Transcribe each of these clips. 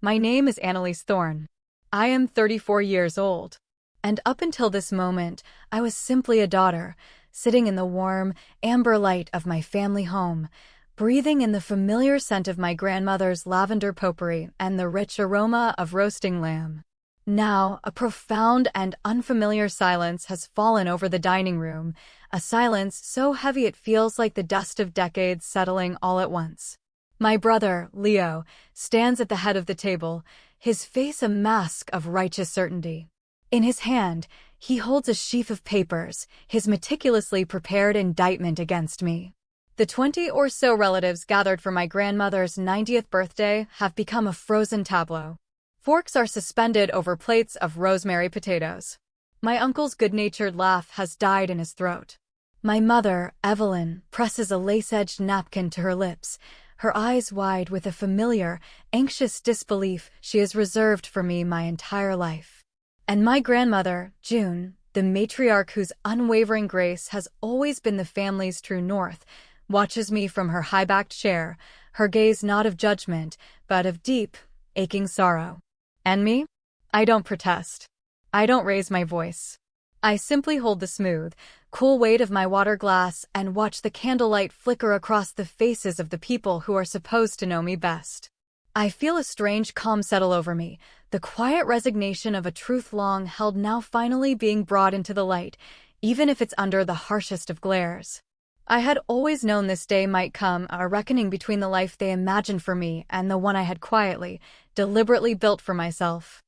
My name is Annalise Thorne. I am 34 years old. And up until this moment, I was simply a daughter, sitting in the warm, amber light of my family home, breathing in the familiar scent of my grandmother's lavender potpourri and the rich aroma of roasting lamb. Now, a profound and unfamiliar silence has fallen over the dining room, a silence so heavy it feels like the dust of decades settling all at once. My brother, Leo, stands at the head of the table, his face a mask of righteous certainty. In his hand, he holds a sheaf of papers, his meticulously prepared indictment against me. The 20 or so relatives gathered for my grandmother's 90th birthday have become a frozen tableau. Forks are suspended over plates of rosemary potatoes. My uncle's good-natured laugh has died in his throat. My mother, Evelyn, presses a lace-edged napkin to her lips, her eyes wide with a familiar, anxious disbelief she has reserved for me my entire life. And my grandmother, June, the matriarch whose unwavering grace has always been the family's true north, watches me from her high-backed chair, her gaze not of judgment, but of deep, aching sorrow. And me? I don't protest. I don't raise my voice. I simply hold the smooth, cool weight of my water glass and watch the candlelight flicker across the faces of the people who are supposed to know me best. I feel a strange calm settle over me, the quiet resignation of a truth long held now finally being brought into the light, even if it's under the harshest of glares. I had always known this day might come, a reckoning between the life they imagined for me and the one I had quietly, deliberately built for myself.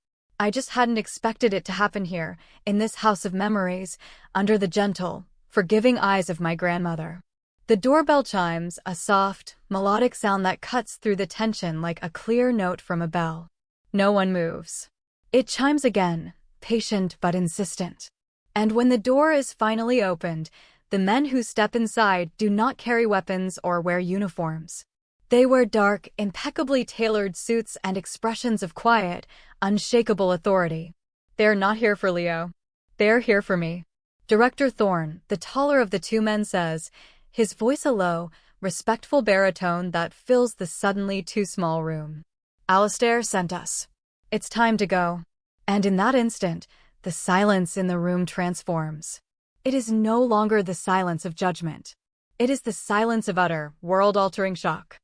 I just hadn't expected it to happen here, in this house of memories, under the gentle, forgiving eyes of my grandmother. The doorbell chimes, a soft, melodic sound that cuts through the tension like a clear note from a bell. No one moves. It chimes again, patient but insistent. And when the door is finally opened, the men who step inside do not carry weapons or wear uniforms. They wear dark, impeccably tailored suits and expressions of quiet, unshakable authority. They're not here for Leo. They're here for me. Director Thorne, the taller of the two men, says, his voice a low, respectful baritone that fills the suddenly too small room. Alistair sent us. It's time to go. And in that instant, the silence in the room transforms. It is no longer the silence of judgment. It is the silence of utter, world-altering shock.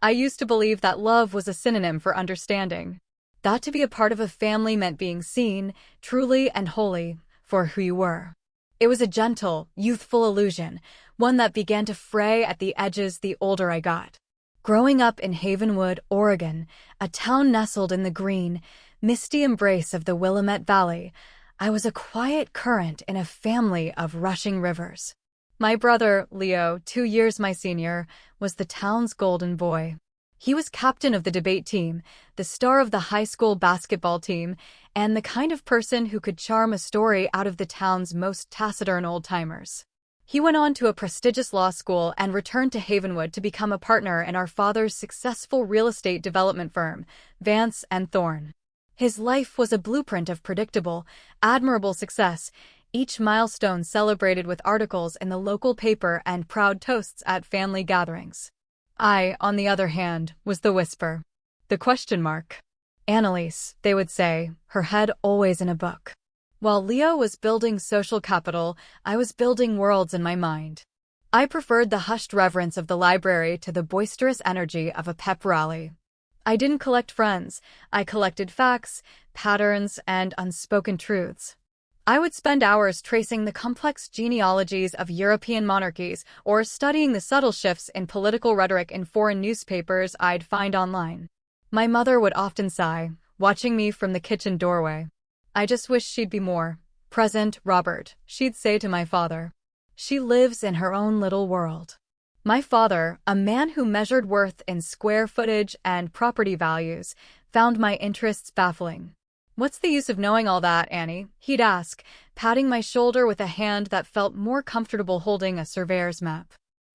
I used to believe that love was a synonym for understanding. That to be a part of a family meant being seen, truly and wholly, for who you were. It was a gentle, youthful illusion, one that began to fray at the edges the older I got. Growing up in Havenwood, Oregon, a town nestled in the green, misty embrace of the Willamette Valley, I was a quiet current in a family of rushing rivers. My brother, Leo, 2 years my senior, was the town's golden boy. He was captain of the debate team, the star of the high school basketball team, and the kind of person who could charm a story out of the town's most taciturn old-timers. He went on to a prestigious law school and returned to Havenwood to become a partner in our father's successful real estate development firm, Vance and Thorne. His life was a blueprint of predictable, admirable success, each milestone celebrated with articles in the local paper and proud toasts at family gatherings. I, on the other hand, was the whisper. The question mark. Annalise, they would say, her head always in a book. While Leo was building social capital, I was building worlds in my mind. I preferred the hushed reverence of the library to the boisterous energy of a pep rally. I didn't collect friends, I collected facts, patterns, and unspoken truths. I would spend hours tracing the complex genealogies of European monarchies or studying the subtle shifts in political rhetoric in foreign newspapers I'd find online. My mother would often sigh, watching me from the kitchen doorway. I just wish she'd be more present, Robert, she'd say to my father. She lives in her own little world. My father, a man who measured worth in square footage and property values, found my interests baffling. What's the use of knowing all that, Annie? He'd ask, patting my shoulder with a hand that felt more comfortable holding a surveyor's map.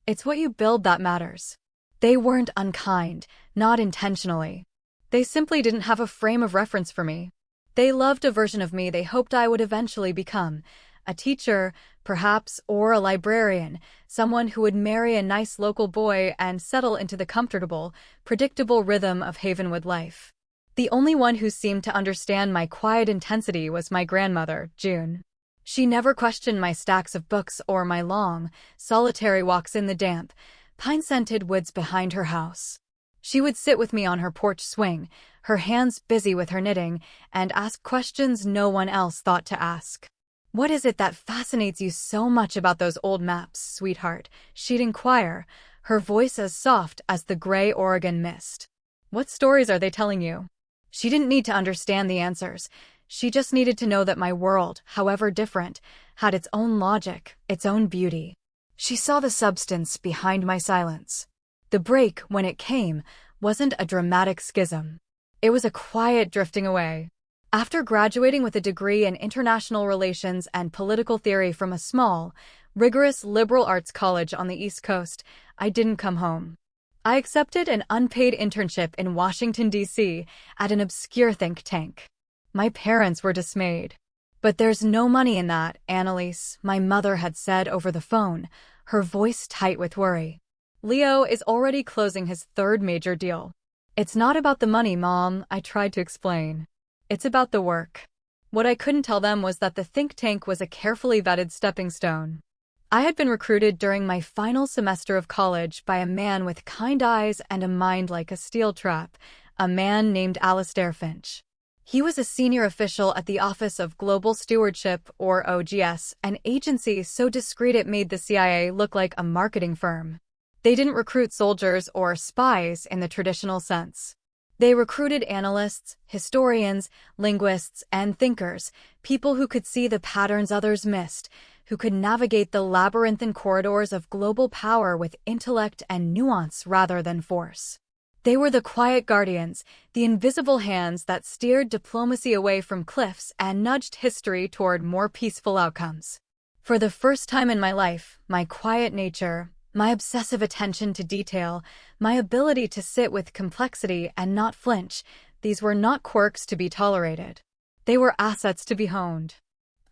It's what you build that matters. They weren't unkind, not intentionally. They simply didn't have a frame of reference for me. They loved a version of me they hoped I would eventually become. A teacher, perhaps, or a librarian, someone who would marry a nice local boy and settle into the comfortable, predictable rhythm of Havenwood life. The only one who seemed to understand my quiet intensity was my grandmother, June. She never questioned my stacks of books or my long, solitary walks in the damp, pine-scented woods behind her house. She would sit with me on her porch swing, her hands busy with her knitting, and ask questions no one else thought to ask. "What is it that fascinates you so much about those old maps, sweetheart?" she'd inquire, her voice as soft as the gray Oregon mist. "What stories are they telling you?" She didn't need to understand the answers. She just needed to know that my world, however different, had its own logic, its own beauty. She saw the substance behind my silence. The break, when it came, wasn't a dramatic schism. It was a quiet drifting away. After graduating with a degree in international relations and political theory from a small, rigorous liberal arts college on the East Coast, I didn't come home. I accepted an unpaid internship in Washington, D.C. at an obscure think tank. My parents were dismayed. "But there's no money in that, Annalise," my mother had said over the phone, her voice tight with worry. "Leo is already closing his third major deal." "It's not about the money, Mom," I tried to explain. "It's about the work." What I couldn't tell them was that the think tank was a carefully vetted stepping stone. I had been recruited during my final semester of college by a man with kind eyes and a mind like a steel trap, a man named Alistair Finch. He was a senior official at the Office of Global Stewardship, or OGS, an agency so discreet it made the CIA look like a marketing firm. They didn't recruit soldiers or spies in the traditional sense. They recruited analysts, historians, linguists, and thinkers, people who could see the patterns others missed, who could navigate the labyrinthine corridors of global power with intellect and nuance rather than force. They were the quiet guardians, the invisible hands that steered diplomacy away from cliffs and nudged history toward more peaceful outcomes. For the first time in my life, my quiet nature, my obsessive attention to detail, my ability to sit with complexity and not flinch, these were not quirks to be tolerated. They were assets to be honed.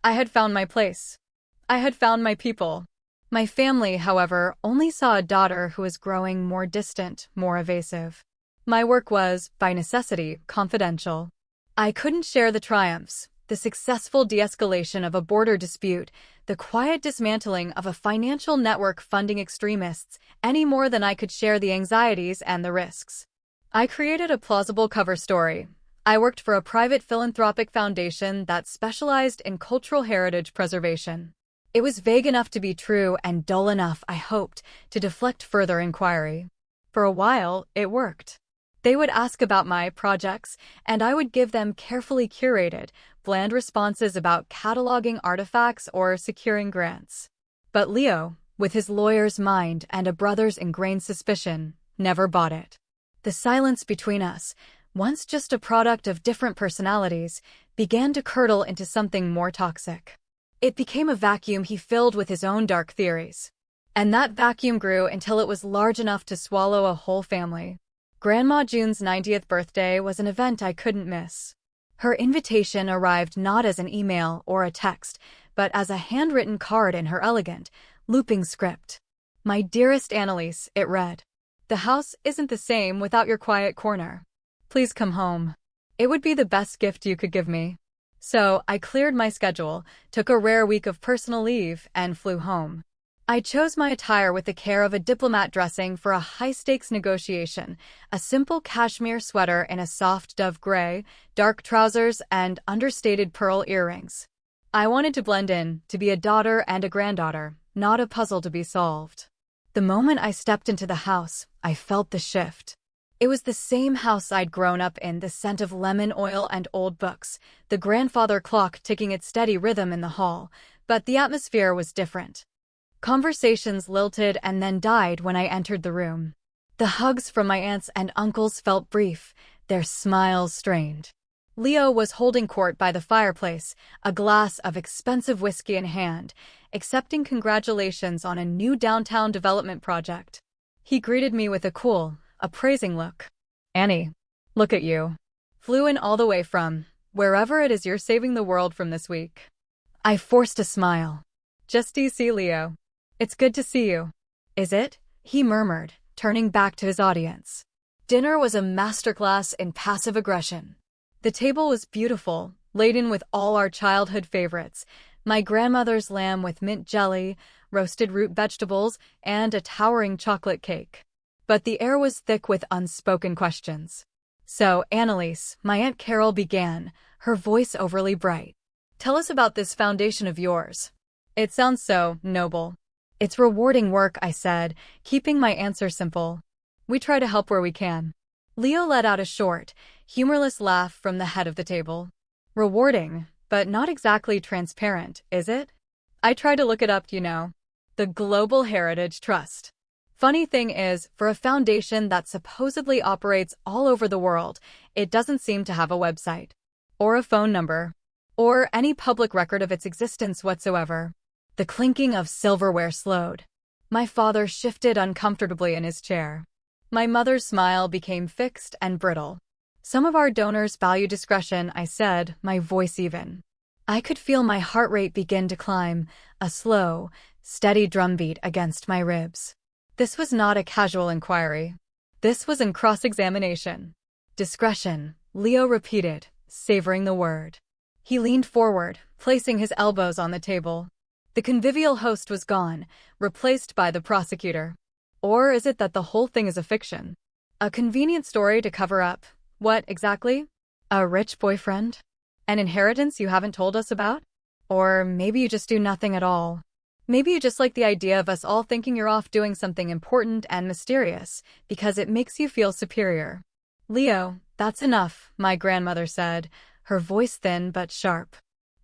I had found my place. I had found my people. My family, however, only saw a daughter who was growing more distant, more evasive. My work was, by necessity, confidential. I couldn't share the triumphs, the successful de-escalation of a border dispute, the quiet dismantling of a financial network funding extremists, any more than I could share the anxieties and the risks. I created a plausible cover story. I worked for a private philanthropic foundation that specialized in cultural heritage preservation. It was vague enough to be true and dull enough, I hoped, to deflect further inquiry. For a while, it worked. They would ask about my projects, and I would give them carefully curated, bland responses about cataloging artifacts or securing grants. But Leo, with his lawyer's mind and a brother's ingrained suspicion, never bought it. The silence between us, once just a product of different personalities, began to curdle into something more toxic. It became a vacuum he filled with his own dark theories. And that vacuum grew until it was large enough to swallow a whole family. Grandma June's 90th birthday was an event I couldn't miss. Her invitation arrived not as an email or a text, but as a handwritten card in her elegant, looping script. "My dearest Annalise," it read. "The house isn't the same without your quiet corner. Please come home. It would be the best gift you could give me." So I cleared my schedule, took a rare week of personal leave, and flew home. I chose my attire with the care of a diplomat dressing for a high-stakes negotiation, a simple cashmere sweater in a soft dove gray, dark trousers, and understated pearl earrings. I wanted to blend in, to be a daughter and a granddaughter, not a puzzle to be solved. The moment I stepped into the house, I felt the shift. It was the same house I'd grown up in, the scent of lemon oil and old books, the grandfather clock ticking its steady rhythm in the hall, but the atmosphere was different. Conversations lilted and then died when I entered the room. The hugs from my aunts and uncles felt brief, their smiles strained. Leo was holding court by the fireplace, a glass of expensive whiskey in hand, accepting congratulations on a new downtown development project. He greeted me with a cool, appraising look. "Annie, look at you. Flew in all the way from wherever it is you're saving the world from this week." I forced a smile. "Just DC, Leo. It's good to see you." "Is it?" he murmured, turning back to his audience. Dinner was a masterclass in passive aggression. The table was beautiful, laden with all our childhood favorites: my grandmother's lamb with mint jelly, roasted root vegetables, and a towering chocolate cake. But the air was thick with unspoken questions. "So, Annalise," my Aunt Carol began, her voice overly bright. "Tell us about this foundation of yours. It sounds so noble." "It's rewarding work," I said, keeping my answer simple. "We try to help where we can." Leo let out a short, humorless laugh from the head of the table. "Rewarding, but not exactly transparent, is it? I tried to look it up, you know. The Global Heritage Trust. Funny thing is, for a foundation that supposedly operates all over the world, it doesn't seem to have a website, or a phone number, or any public record of its existence whatsoever." The clinking of silverware slowed. My father shifted uncomfortably in his chair. My mother's smile became fixed and brittle. "Some of our donors value discretion," I said, my voice even. I could feel my heart rate begin to climb, a slow, steady drumbeat against my ribs. This was not a casual inquiry. This was in cross-examination. "Discretion," Leo repeated, savoring the word. He leaned forward, placing his elbows on the table. The convivial host was gone, replaced by the prosecutor. Or is it that the whole thing is a fiction? A convenient story to cover up what, exactly? A rich boyfriend? An inheritance you haven't told us about? Or maybe you just do nothing at all. Maybe you just like the idea of us all thinking you're off doing something important and mysterious, because it makes you feel superior." "Leo, that's enough," my grandmother said, her voice thin but sharp.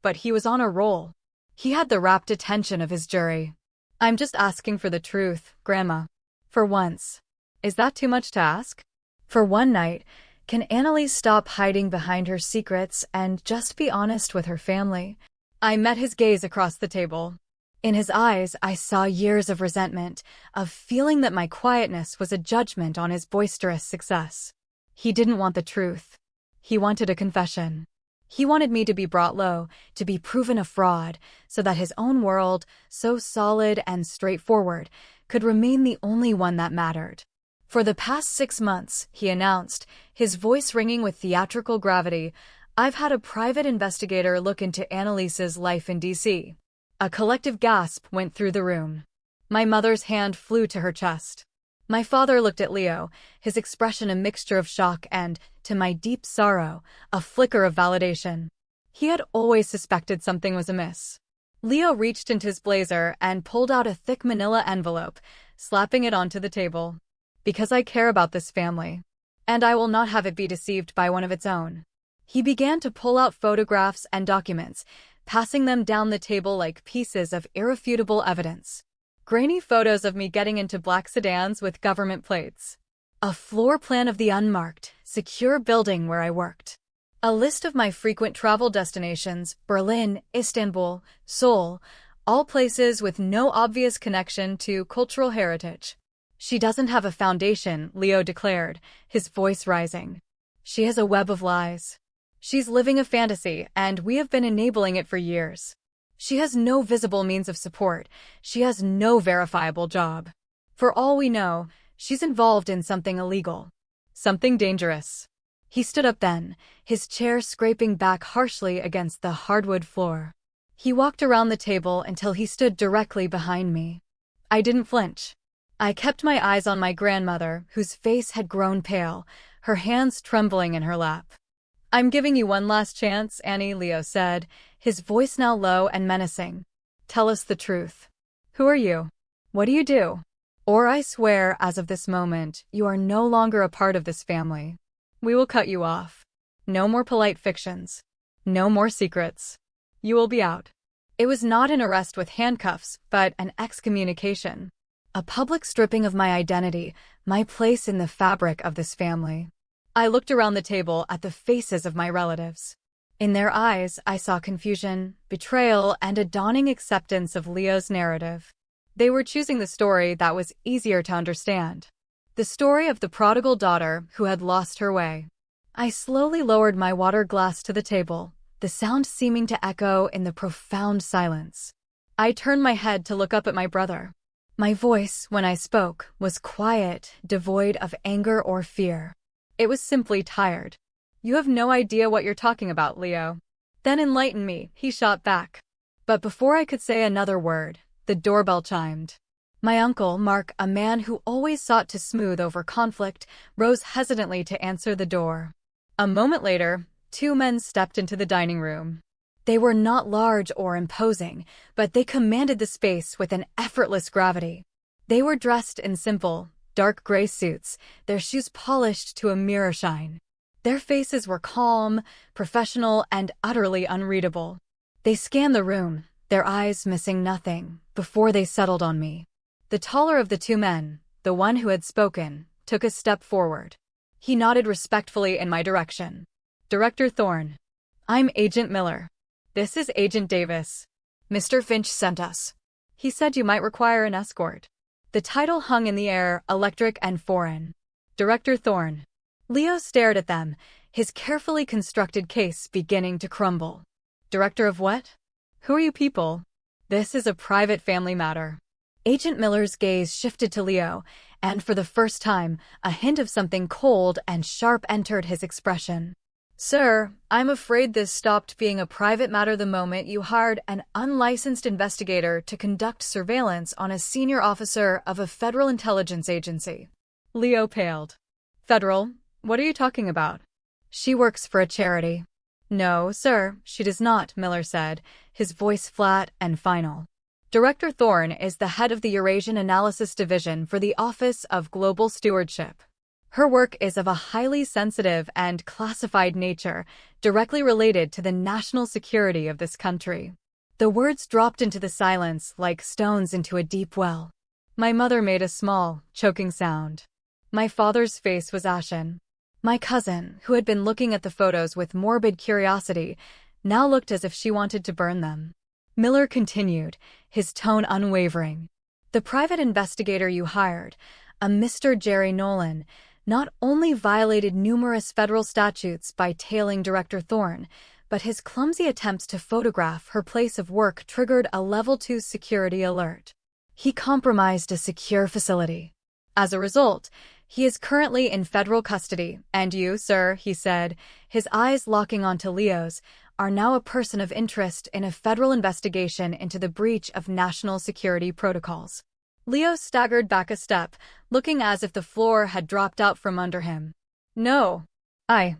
But he was on a roll. He had the rapt attention of his jury. "I'm just asking for the truth, Grandma. For once. Is that too much to ask? For one night, can Annalise stop hiding behind her secrets and just be honest with her family?" I met his gaze across the table. In his eyes, I saw years of resentment, of feeling that my quietness was a judgment on his boisterous success. He didn't want the truth. He wanted a confession. He wanted me to be brought low, to be proven a fraud, so that his own world, so solid and straightforward, could remain the only one that mattered. "For the past 6 months," he announced, his voice ringing with theatrical gravity, "I've had a private investigator look into Annalise's life in D.C. A collective gasp went through the room. My mother's hand flew to her chest. My father looked at Leo, his expression a mixture of shock and, to my deep sorrow, a flicker of validation. He had always suspected something was amiss. Leo reached into his blazer and pulled out a thick manila envelope, slapping it onto the table. "Because I care about this family. And I will not have it be deceived by one of its own." He began to pull out photographs and documents, passing them down the table like pieces of irrefutable evidence. Grainy photos of me getting into black sedans with government plates. A floor plan of the unmarked, secure building where I worked. A list of my frequent travel destinations: Berlin, Istanbul, Seoul, all places with no obvious connection to cultural heritage. "She doesn't have a foundation," Leo declared, his voice rising. "She has a web of lies. She's living a fantasy, and we have been enabling it for years. She has no visible means of support. She has no verifiable job. For all we know, she's involved in something illegal. Something dangerous." He stood up then, his chair scraping back harshly against the hardwood floor. He walked around the table until he stood directly behind me. I didn't flinch. I kept my eyes on my grandmother, whose face had grown pale, her hands trembling in her lap. "I'm giving you one last chance, Annie," Leo said, his voice now low and menacing. "Tell us the truth. Who are you? What do you do? Or I swear, as of this moment, you are no longer a part of this family. We will cut you off. No more polite fictions. No more secrets. You will be out." It was not an arrest with handcuffs, but an excommunication. A public stripping of my identity, my place in the fabric of this family. I looked around the table at the faces of my relatives. In their eyes, I saw confusion, betrayal, and a dawning acceptance of Leo's narrative. They were choosing the story that was easier to understand. The story of the prodigal daughter who had lost her way. I slowly lowered my water glass to the table, the sound seeming to echo in the profound silence. I turned my head to look up at my brother. My voice, when I spoke, was quiet, devoid of anger or fear. It was simply tired. "You have no idea what you're talking about, Leo." "Then enlighten me," he shot back. But before I could say another word, the doorbell chimed. My uncle, Mark, a man who always sought to smooth over conflict, rose hesitantly to answer the door. A moment later, two men stepped into the dining room. They were not large or imposing, but they commanded the space with an effortless gravity. They were dressed in simple, dark gray suits, their shoes polished to a mirror shine. Their faces were calm, professional, and utterly unreadable. They scanned the room, their eyes missing nothing, before they settled on me. The taller of the two men, the one who had spoken, took a step forward. He nodded respectfully in my direction. "Director Thorne. I'm Agent Miller. This is Agent Davis. Mr. Finch sent us. He said you might require an escort." The title hung in the air, electric and foreign. "Director Thorne." Leo stared at them, his carefully constructed case beginning to crumble. "Director of what? Who are you people? This is a private family matter." Agent Miller's gaze shifted to Leo, and for the first time, a hint of something cold and sharp entered his expression. "Sir, I'm afraid this stopped being a private matter the moment you hired an unlicensed investigator to conduct surveillance on a senior officer of a federal intelligence agency." Leo paled. "Federal? What are you talking about?" "She works for a charity." "No, sir, she does not," Miller said, his voice flat and final. "Director Thorne is the head of the Eurasian Analysis Division for the Office of Global Stewardship. Her work is of a highly sensitive and classified nature, directly related to the national security of this country." The words dropped into the silence like stones into a deep well. My mother made a small, choking sound. My father's face was ashen. My cousin, who had been looking at the photos with morbid curiosity, now looked as if she wanted to burn them. Miller continued, his tone unwavering. "The private investigator you hired, a Mr. Jerry Nolan, not only violated numerous federal statutes by tailing Director Thorne, but his clumsy attempts to photograph her place of work triggered a Level 2 security alert. He compromised a secure facility. As a result, he is currently in federal custody, and you, sir," he said, his eyes locking onto Leo's, "are now a person of interest in a federal investigation into the breach of national security protocols." Leo staggered back a step, looking as if the floor had dropped out from under him. "No. I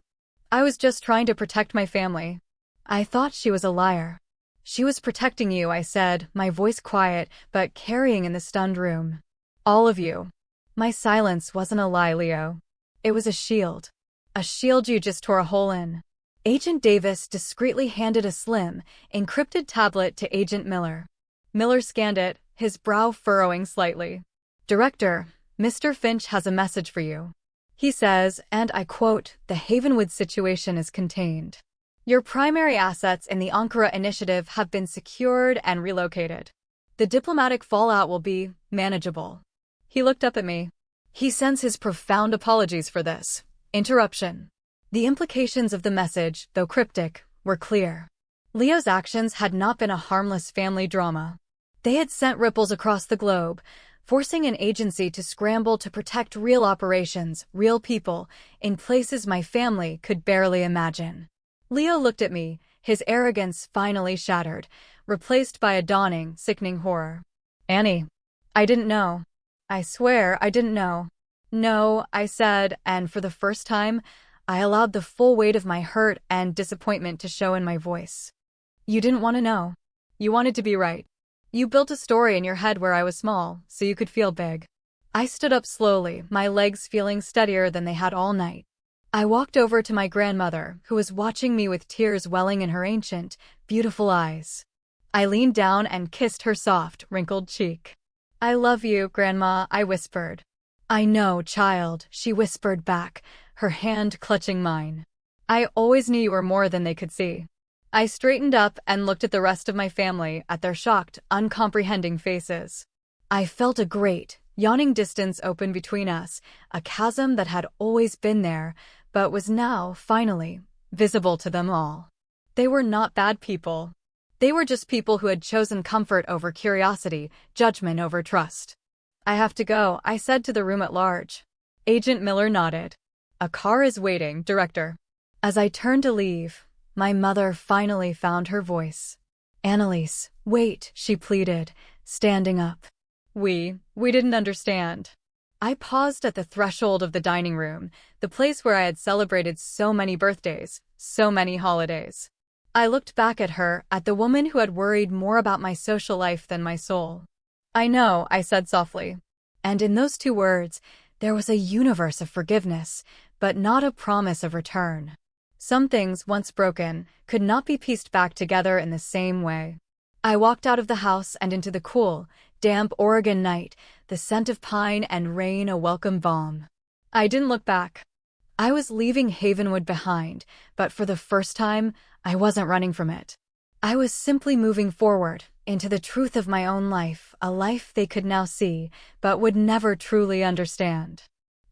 was just trying to protect my family." "I thought she was a liar." "She was protecting you," I said, my voice quiet, but carrying in the stunned room. "All of you." My silence wasn't a lie, Leo. It was a shield. A shield you just tore a hole in. Agent Davis discreetly handed a slim, encrypted tablet to Agent Miller. Miller scanned it, his brow furrowing slightly. "Director, Mr. Finch has a message for you. He says, and I quote, 'The Havenwood situation is contained. Your primary assets in the Ankara initiative have been secured and relocated. The diplomatic fallout will be manageable.'" He looked up at me. "He sends his profound apologies for this interruption." The implications of the message, though cryptic, were clear. Leo's actions had not been a harmless family drama. They had sent ripples across the globe, forcing an agency to scramble to protect real operations, real people, in places my family could barely imagine. Leo looked at me, his arrogance finally shattered, replaced by a dawning, sickening horror. "Annie, I didn't know. I swear I didn't know." "No," I said, and for the first time, I allowed the full weight of my hurt and disappointment to show in my voice. "You didn't want to know. You wanted to be right. You built a story in your head where I was small, so you could feel big." I stood up slowly, my legs feeling steadier than they had all night. I walked over to my grandmother, who was watching me with tears welling in her ancient, beautiful eyes. I leaned down and kissed her soft, wrinkled cheek. "I love you, Grandma," I whispered. "I know, child," she whispered back, her hand clutching mine. "I always knew you were more than they could see." I straightened up and looked at the rest of my family, at their shocked, uncomprehending faces. I felt a great, yawning distance open between us, a chasm that had always been there, but was now, finally, visible to them all. They were not bad people. They were just people who had chosen comfort over curiosity, judgment over trust. I have to go, I said to the room at large. Agent Miller nodded. A car is waiting, Director. As I turned to leave, my mother finally found her voice. Annalise, wait, she pleaded, standing up. We didn't understand. I paused at the threshold of the dining room, the place where I had celebrated so many birthdays, so many holidays. I looked back at her, at the woman who had worried more about my social life than my soul. I know, I said softly. And in those two words, there was a universe of forgiveness, but not a promise of return. Some things, once broken, could not be pieced back together in the same way. I walked out of the house and into the cool, damp Oregon night, the scent of pine and rain a welcome balm. I didn't look back. I was leaving Havenwood behind, but for the first time, I wasn't running from it. I was simply moving forward, into the truth of my own life, a life they could now see, but would never truly understand.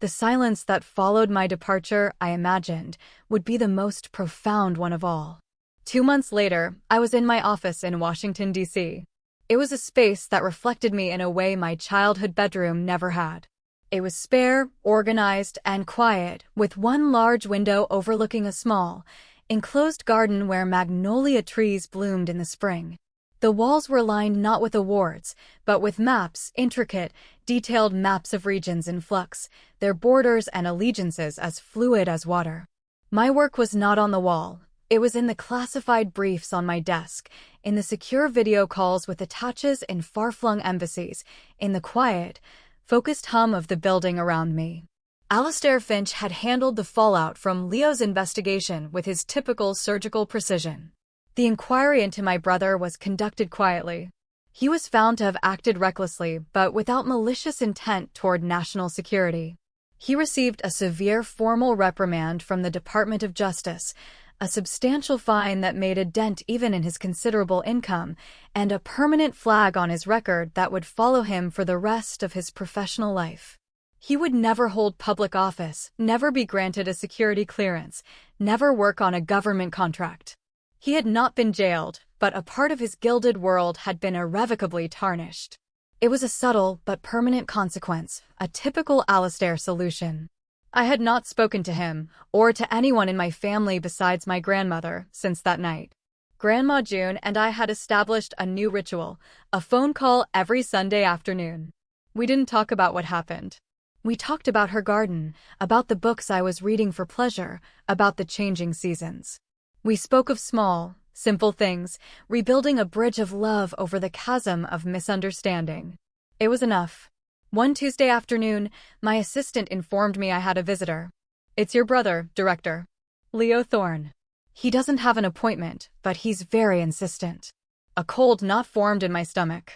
The silence that followed my departure, I imagined, would be the most profound one of all. 2 months later, I was in my office in Washington, D.C. It was a space that reflected me in a way my childhood bedroom never had. It was spare, organized, and quiet, with one large window overlooking a small, enclosed garden where magnolia trees bloomed in the spring. The walls were lined not with awards, but with maps, intricate, detailed maps of regions in flux, their borders and allegiances as fluid as water. My work was not on the wall. It was in the classified briefs on my desk, in the secure video calls with attaches in far-flung embassies, in the quiet, focused hum of the building around me. Alastair Finch had handled the fallout from Leo's investigation with his typical surgical precision. The inquiry into my brother was conducted quietly. He was found to have acted recklessly, but without malicious intent toward national security. He received a severe formal reprimand from the Department of Justice, a substantial fine that made a dent even in his considerable income, and a permanent flag on his record that would follow him for the rest of his professional life. He would never hold public office, never be granted a security clearance, never work on a government contract. He had not been jailed, but a part of his gilded world had been irrevocably tarnished. It was a subtle but permanent consequence, a typical Alastair solution. I had not spoken to him, or to anyone in my family besides my grandmother, since that night. Grandma June and I had established a new ritual, a phone call every Sunday afternoon. We didn't talk about what happened. We talked about her garden, about the books I was reading for pleasure, about the changing seasons. We spoke of small, simple things, rebuilding a bridge of love over the chasm of misunderstanding. It was enough. One Tuesday afternoon, my assistant informed me I had a visitor. It's your brother, Director. Leo Thorne. He doesn't have an appointment, but he's very insistent. A cold knot formed in my stomach.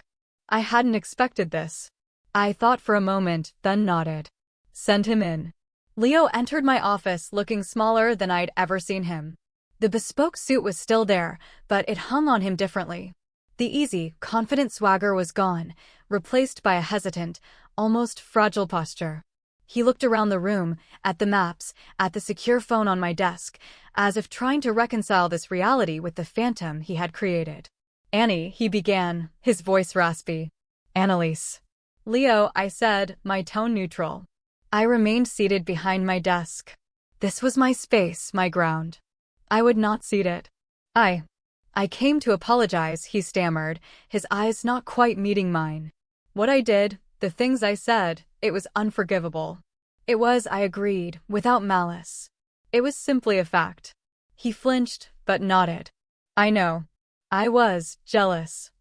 I hadn't expected this. I thought for a moment, then nodded. Send him in. Leo entered my office looking smaller than I'd ever seen him. The bespoke suit was still there, but it hung on him differently. The easy, confident swagger was gone, replaced by a hesitant, almost fragile posture. He looked around the room, at the maps, at the secure phone on my desk, as if trying to reconcile this reality with the phantom he had created. Annie, he began, his voice raspy. Annalise. Leo, I said, my tone neutral. I remained seated behind my desk. This was my space, my ground. I would not cede it. I came to apologize, he stammered, his eyes not quite meeting mine. What I did, the things I said, it was unforgivable. It was, I agreed, without malice. It was simply a fact. He flinched, but nodded. I know. I was jealous.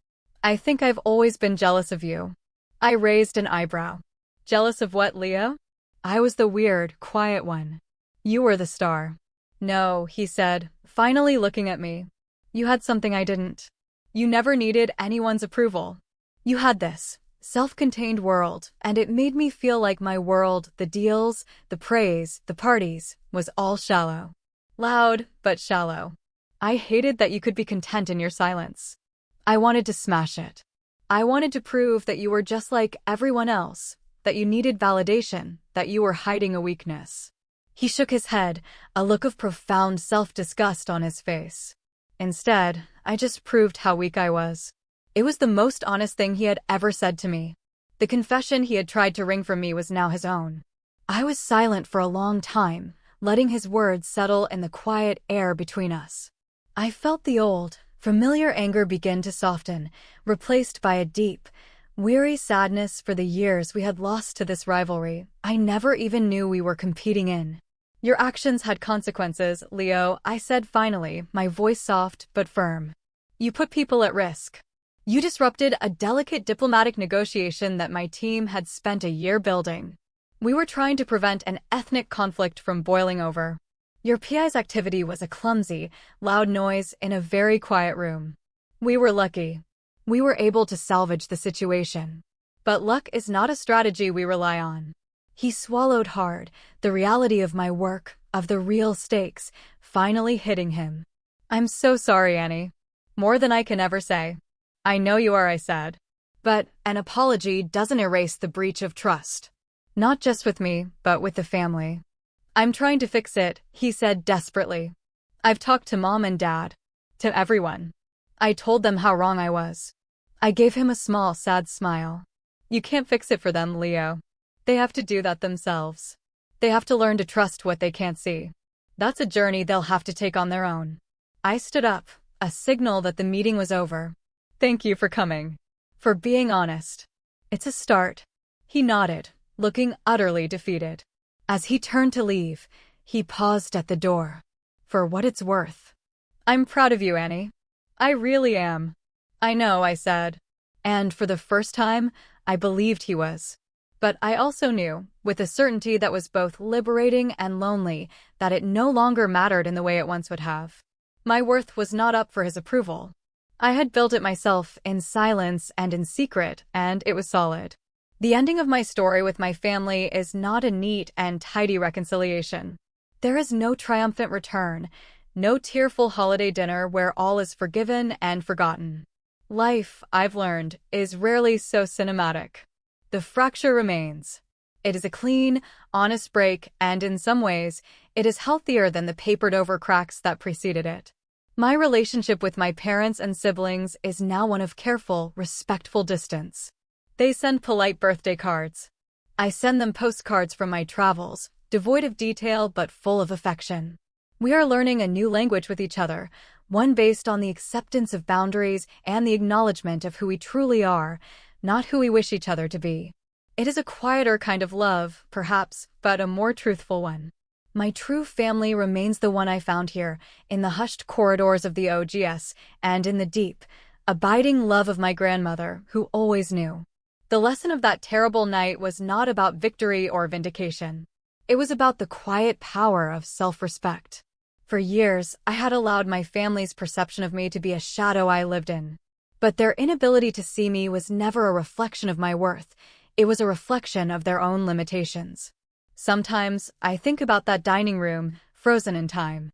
I think I've always been jealous of you. I raised an eyebrow. Jealous of what, Leo? I was the weird, quiet one. You were the star. No, he said, finally looking at me. You had something I didn't. You never needed anyone's approval. You had this self-contained world, and it made me feel like my world, the deals, the praise, the parties, was all shallow. Loud, but shallow. I hated that you could be content in your silence. I wanted to smash it. I wanted to prove that you were just like everyone else, that you needed validation, that you were hiding a weakness. He shook his head, a look of profound self-disgust on his face. Instead, I just proved how weak I was. It was the most honest thing he had ever said to me. The confession he had tried to wring from me was now his own. I was silent for a long time, letting his words settle in the quiet air between us. I felt the old, familiar anger begin to soften, replaced by a deep, weary sadness for the years we had lost to this rivalry I never even knew we were competing in. Your actions had consequences, Leo, I said finally, my voice soft but firm. You put people at risk. You disrupted a delicate diplomatic negotiation that my team had spent a year building. We were trying to prevent an ethnic conflict from boiling over. Your PI's activity was a clumsy, loud noise in a very quiet room. We were lucky. We were able to salvage the situation. But luck is not a strategy we rely on. He swallowed hard, the reality of my work, of the real stakes, finally hitting him. I'm so sorry, Annie. More than I can ever say. I know you are, I said. But an apology doesn't erase the breach of trust. Not just with me, but with the family. I'm trying to fix it, he said desperately. I've talked to Mom and Dad. To everyone. I told them how wrong I was. I gave him a small, sad smile. You can't fix it for them, Leo. They have to do that themselves. They have to learn to trust what they can't see. That's a journey they'll have to take on their own. I stood up, a signal that the meeting was over. Thank you for coming. For being honest. It's a start. He nodded, looking utterly defeated. As he turned to leave, he paused at the door. For what it's worth. I'm proud of you, Annie. I really am. I know, I said. And for the first time, I believed he was. But I also knew, with a certainty that was both liberating and lonely, that it no longer mattered in the way it once would have. My worth was not up for his approval. I had built it myself in silence and in secret, and it was solid. The ending of my story with my family is not a neat and tidy reconciliation. There is no triumphant return, no tearful holiday dinner where all is forgiven and forgotten. Life, I've learned, is rarely so cinematic. The fracture remains. It is a clean, honest break, and in some ways, it is healthier than the papered-over cracks that preceded it. My relationship with my parents and siblings is now one of careful, respectful distance. They send polite birthday cards. I send them postcards from my travels, devoid of detail but full of affection. We are learning a new language with each other, one based on the acceptance of boundaries and the acknowledgement of who we truly are, not who we wish each other to be. It is a quieter kind of love, perhaps, but a more truthful one. My true family remains the one I found here, in the hushed corridors of the OGS, and in the deep, abiding love of my grandmother, who always knew. The lesson of that terrible night was not about victory or vindication. It was about the quiet power of self-respect. For years, I had allowed my family's perception of me to be a shadow I lived in. But their inability to see me was never a reflection of my worth. It was a reflection of their own limitations. Sometimes, I think about that dining room, frozen in time.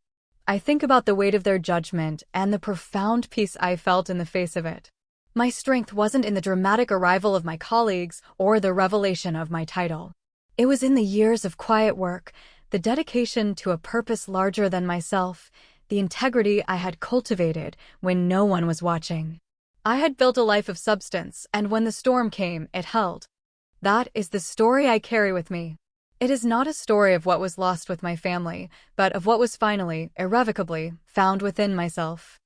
I think about the weight of their judgment and the profound peace I felt in the face of it. My strength wasn't in the dramatic arrival of my colleagues or the revelation of my title. It was in the years of quiet work, the dedication to a purpose larger than myself, the integrity I had cultivated when no one was watching. I had built a life of substance, and when the storm came, it held. That is the story I carry with me. It is not a story of what was lost with my family, but of what was finally, irrevocably, found within myself.